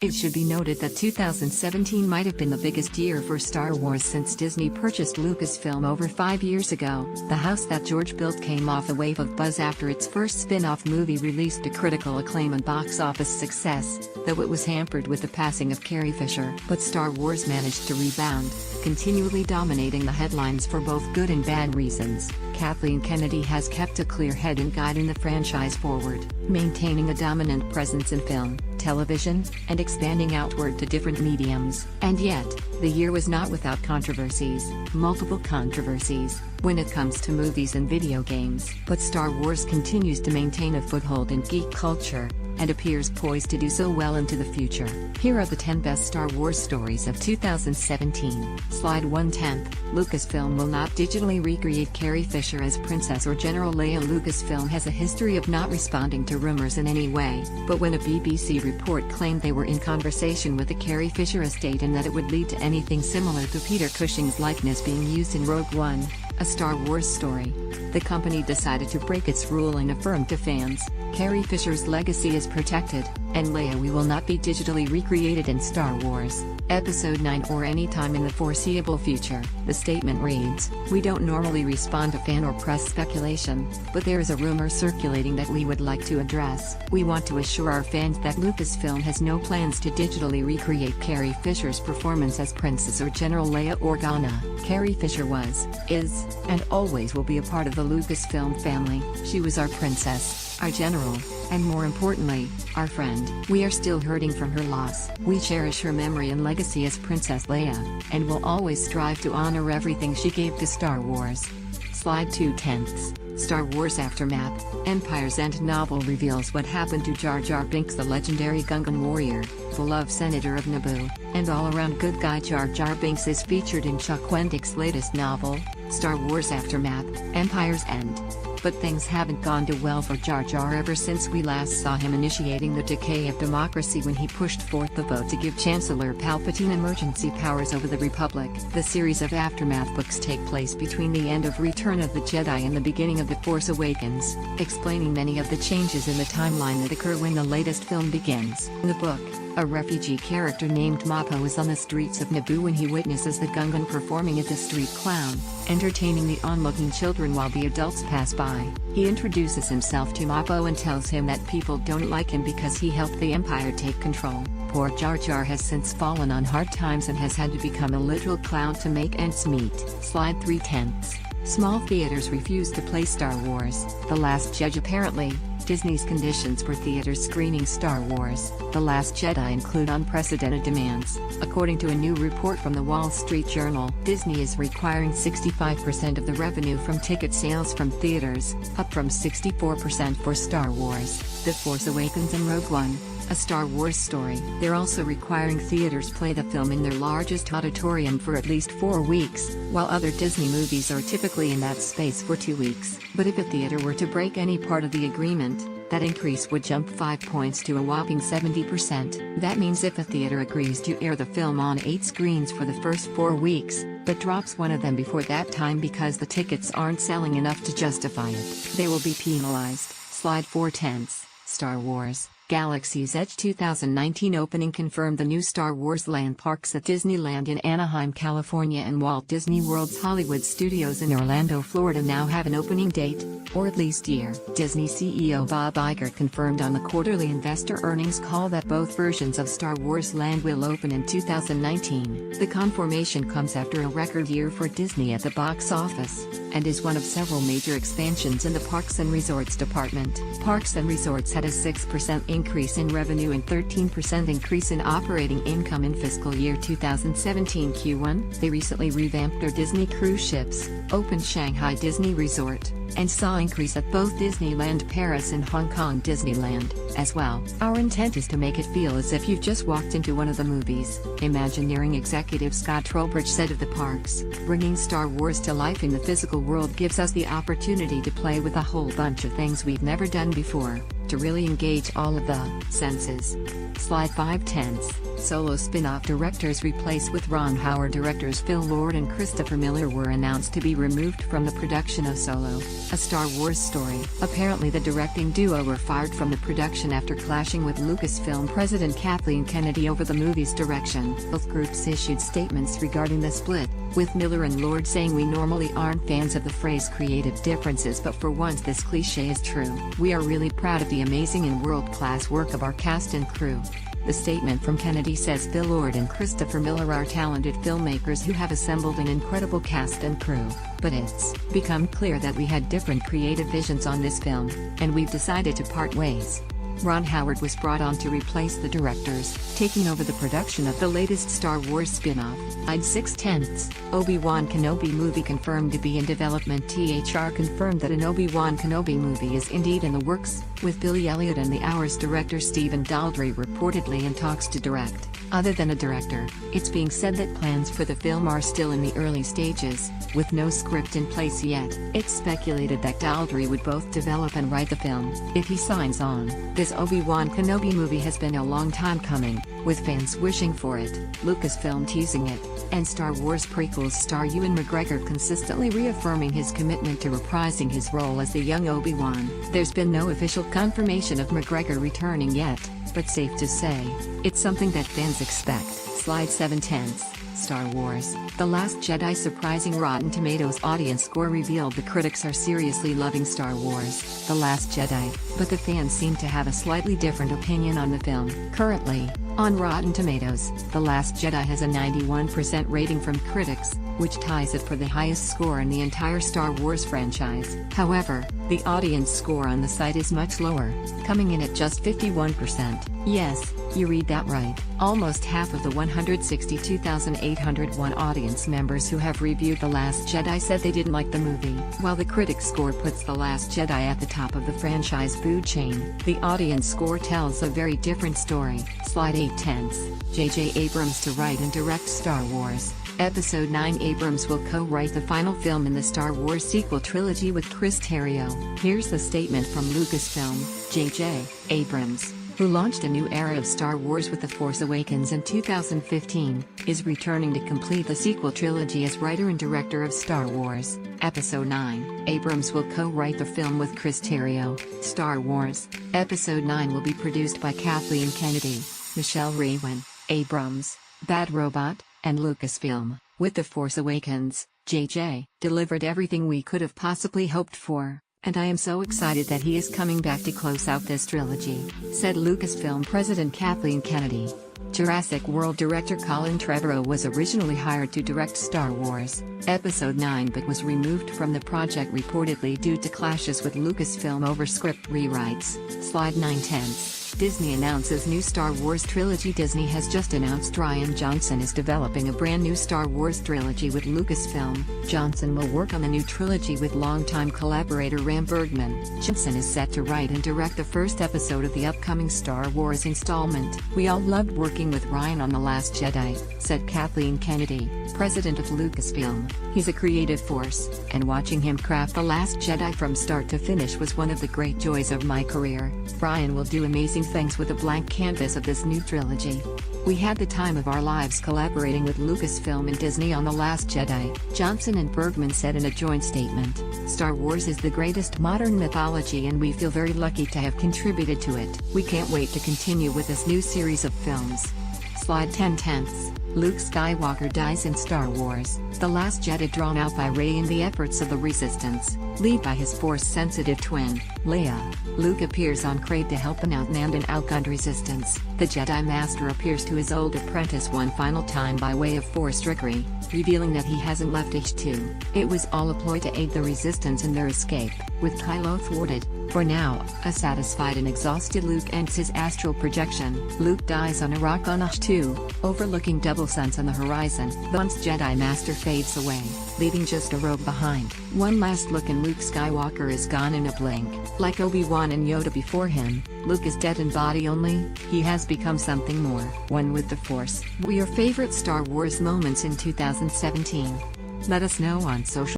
It should be noted that 2017 might have been the biggest year for Star Wars since Disney purchased Lucasfilm over 5 years ago. The house that George built came off a wave of buzz after its first spin-off movie released to critical acclaim and box office success, though it was hampered with the passing of Carrie Fisher. But Star Wars managed to rebound, continually dominating the headlines for both good and bad reasons. Kathleen Kennedy has kept a clear head in guiding the franchise forward, maintaining a dominant presence in film, television, and expanding outward to different mediums. And yet, the year was not without controversies, multiple controversies, when it comes to movies and video games. But Star Wars continues to maintain a foothold in geek culture, and appears poised to do so well into the future. Here are the 10 best Star Wars stories of 2017. Slide 1/10. Lucasfilm will not digitally recreate Carrie Fisher as Princess or General Leia. Lucasfilm has a history of not responding to rumors in any way, but when a BBC report claimed they were in conversation with the Carrie Fisher estate and that it would lead to anything similar to Peter Cushing's likeness being used in Rogue One, a Star Wars story, the company decided to break its rule and affirm to fans, Carrie Fisher's legacy is protected, and Leia will not be digitally recreated in Star Wars Episode 9 or any time in the foreseeable future. The statement reads, "We don't normally respond to fan or press speculation, but there is a rumor circulating that we would like to address. We want to assure our fans that Lucasfilm has no plans to digitally recreate Carrie Fisher's performance as Princess or General Leia Organa. Carrie Fisher was, is, and always will be a part of the Lucasfilm family. She was our princess, our general, and more importantly, our friend. We are still hurting from her loss. We cherish her memory and legacy as Princess Leia, and will always strive to honor everything she gave to Star Wars." Slide 2/10. Star Wars Aftermath. Empire's End novel reveals what happened to Jar Jar Binks, the legendary Gungan warrior, beloved senator of Naboo, and all-around good guy. Jar Jar Binks is featured in Chuck Wendig's latest novel, Star Wars Aftermath, Empire's End. But things haven't gone too well for Jar Jar ever since we last saw him initiating the decay of democracy when he pushed forth the vote to give Chancellor Palpatine emergency powers over the Republic. The series of Aftermath books take place between the end of Return of the Jedi and the beginning of The Force Awakens, explaining many of the changes in the timeline that occur when the latest film begins. In the book, a refugee character named Mappo is on the streets of Naboo when he witnesses the Gungan performing at the street clown, entertaining the onlooking children while the adults pass by. He introduces himself to Mappo and tells him that people don't like him because he helped the Empire take control. Poor Jar Jar has since fallen on hard times and has had to become a literal clown to make ends meet. Slide 3/10. Small theaters refuse to play Star Wars The Last Jedi. Apparently, Disney's conditions for theaters screening Star Wars The Last Jedi include unprecedented demands. According to a new report from the Wall Street Journal, Disney is requiring 65% of the revenue from ticket sales from theaters, up from 64% for Star Wars The Force Awakens and Rogue One, a Star Wars story. They're also requiring theaters play the film in their largest auditorium for at least 4 weeks, while other Disney movies are typically in that space for 2 weeks. But if a theater were to break any part of the agreement, that increase would jump 5 points to a whopping 70%. That means if a theater agrees to air the film on 8 screens for the first 4 weeks, but drops one of them before that time because the tickets aren't selling enough to justify it, they will be penalized. Slide 4/10. Star Wars Galaxy's Edge 2019 opening confirmed. The new Star Wars land parks at Disneyland in Anaheim, California and Walt Disney World's Hollywood Studios in Orlando, Florida now have an opening date, or at least year. Disney CEO Bob Iger confirmed on the quarterly investor earnings call that both versions of Star Wars Land will open in 2019. The confirmation comes after a record year for Disney at the box office, and is one of several major expansions in the Parks and Resorts department. Parks and Resorts had a 6% increase in revenue and 13% increase in operating income in fiscal year 2017 Q1. They recently revamped their Disney cruise ships, opened Shanghai Disney Resort, and saw increase at both Disneyland Paris and Hong Kong Disneyland, as well. "Our intent is to make it feel as if you've just walked into one of the movies," Imagineering executive Scott Trowbridge said of the parks. "Bringing Star Wars to life in the physical world gives us the opportunity to play with a whole bunch of things we've never done before. to really engage all of the senses. Slide 5/10. Solo spin-off directors replaced with Ron Howard. Directors Phil Lord and Christopher Miller were announced to be removed from the production of Solo, a Star Wars story. Apparently the directing duo were fired from the production after clashing with Lucasfilm president Kathleen Kennedy over the movie's direction. Both groups issued statements regarding the split, with Miller and Lord saying, "We normally aren't fans of the phrase creative differences, but for once this cliché is true. We are really proud of the amazing and world-class work of our cast and crew." The statement from Kennedy says Phil Lord and Christopher Miller are talented filmmakers who have assembled an incredible cast and crew, but it's become clear that we had different creative visions on this film, and we've decided to part ways. Ron Howard was brought on to replace the directors, taking over the production of the latest Star Wars spin-off. Slide 6/10. Obi-Wan Kenobi movie confirmed to be in development. THR confirmed that an Obi-Wan Kenobi movie is indeed in the works, with Billy Elliot and The Hour's director Stephen Daldry reportedly in talks to direct. Other than a director, it's being said that plans for the film are still in the early stages, with no script in place yet. It's speculated that Daldry would both develop and write the film, if he signs on. This Obi-Wan Kenobi movie has been a long time coming, with fans wishing for it, Lucasfilm teasing it, and Star Wars prequels star Ewan McGregor consistently reaffirming his commitment to reprising his role as the young Obi-Wan. There's been no official confirmation of McGregor returning yet, but safe to say, it's something that fans expect. Slide 7/10. Star Wars: The Last Jedi surprising Rotten Tomatoes audience score revealed the critics are seriously loving Star Wars: The Last Jedi, but the fans seem to have a slightly different opinion on the film. Currently, on Rotten Tomatoes, The Last Jedi has a 91% rating from critics, which ties it for the highest score in the entire Star Wars franchise. However, the audience score on the site is much lower, coming in at just 51%. Yes, you read that right. Almost half of the 162,801 audience members who have reviewed The Last Jedi said they didn't like the movie. While the critic score puts The Last Jedi at the top of the franchise food chain, the audience score tells a very different story. Slide 8/10. J.J. Abrams to write and direct Star Wars Episode 9. Abrams will co-write the final film in the Star Wars sequel trilogy with Chris Terrio. Here's the statement from Lucasfilm. J.J. Abrams, who launched a new era of Star Wars with The Force Awakens in 2015, is returning to complete the sequel trilogy as writer and director of Star Wars Episode 9. Abrams will co-write the film with Chris Terrio. Star Wars Episode 9 will be produced by Kathleen Kennedy, Michelle Rewen, Abrams, Bad Robot, and Lucasfilm. With The Force Awakens, J.J. delivered everything we could have possibly hoped for, and I am so excited that he is coming back to close out this trilogy, said Lucasfilm president Kathleen Kennedy. Jurassic World director Colin Trevorrow was originally hired to direct Star Wars Episode 9 but was removed from the project reportedly due to clashes with Lucasfilm over script rewrites. Slide 9/10. Disney announces new Star Wars trilogy. Disney has just announced Rian Johnson is developing a brand new Star Wars trilogy with Lucasfilm. Johnson will work on the new trilogy with longtime collaborator Ram Bergman. Johnson is set to write and direct the first episode of the upcoming Star Wars installment. "We all loved working with Rian on The Last Jedi," said Kathleen Kennedy, president of Lucasfilm. "He's a creative force, and watching him craft The Last Jedi from start to finish was one of the great joys of my career. Rian will do amazing things with a blank canvas of this new trilogy. We had the time of our lives collaborating with Lucasfilm and Disney on The Last Jedi," Johnson and Bergman said in a joint statement. "Star Wars is the greatest modern mythology and we feel very lucky to have contributed to it. We can't wait to continue with this new series of films." Slide 10/10. Luke Skywalker dies in Star Wars The Last Jedi. Drawn out by Rey in the efforts of the Resistance, led by his Force-sensitive twin, Leia, Luke appears on Crait to help an outmanned and outgunned Resistance. The Jedi Master appears to his old apprentice one final time by way of Force trickery, revealing that he hasn't left H2. It was all a ploy to aid the Resistance in their escape, with Kylo thwarted. For now, a satisfied and exhausted Luke ends his astral projection. Luke dies on a rock on H2, overlooking double suns on the horizon. The once Jedi Master fades away, leaving just a robe behind. One last look and Luke Skywalker is gone in a blink. Like Obi-Wan and Yoda before him, Luke is dead in body only. He has become something more, one with the Force. What were your favorite Star Wars moments in 2017? Let us know on social